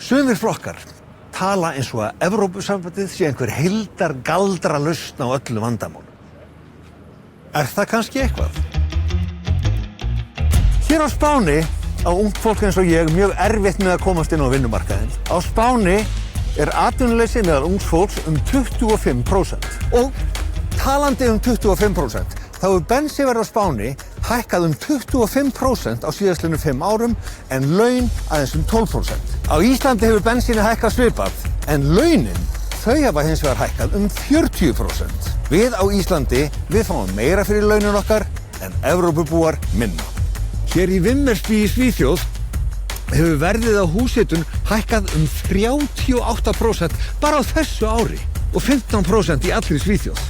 Sumir flokkar tala eins og að Evrópusambandið sé einhver heildargaldra lausn á öllu vandamálum. Er það kannski eitthvað? Hér á Spáni á ungt fólk eins og ég mjög erfitt með að komast inn á vinnumarkaðinn. Á Spáni er atvinnuleysi meðal ungs fólks 25%. Og talandi 25%, þá hefur bensínverð á Spáni hækkað 25% á síðastliðnum 5 árum en laun aðeins 12%. Á Íslandi hefur bensíni hækkað svipað en launin, þau hafa hins vegar hækkað 40%. Við á Íslandi, við fáum meira fyrir launin okkar en Evrópubúar minna. Hér í Vimmersby í Svíþjóð hefur verðið á húshitun hækkað 38% bara á þessu ári og 15% í allri Svíþjóð.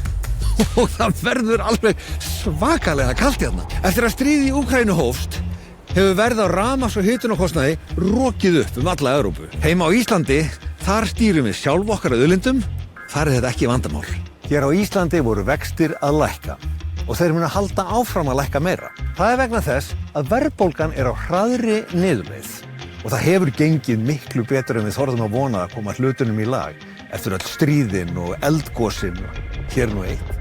Og það verður alveg svakalega kalt hérna. Eftir að stríðið í Úkraínu hófst, hefur verð á rafmagns- og hitunarkostnaði rokið upp alla Evrópu. Heima á Íslandi, þar stýrum við sjálf okkar auðlindum, þar er þetta ekki vandamál. Hér á Íslandi voru vextir að lækka og þeir munu halda áfram að lækka meira. Það er vegna þess að verðbólgan er á hraðri niðurleið og það hefur gengið miklu betur en við þorðum að vona að koma hlutunum í lag eftir öll stríðin og eldgosin hér nú eitt.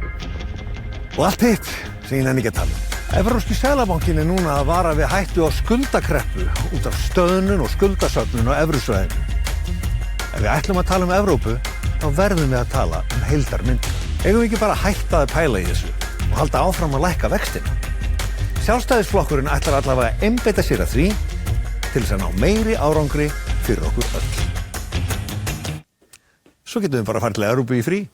Og allt hitt sem ég nenni ekki að tala um. Evrópski seðlabankinn er núna að vara við hættu á skuldakreppu út af stöðnun og skuldasöfnun á evrusvæðinu. Ef við ætlum að tala um Evrópu, þá verðum við að tala um heildarmynd. Eigum við ekki bara að hætta að pæla í þessu og halda áfram að lækka vextina? Sjálfstæðisflokkurinn ætlar allavega að einbeita sér að því til þess að ná meiri árangri fyrir okkur öll. Svo getum við bara að fara til Evrópu í frí.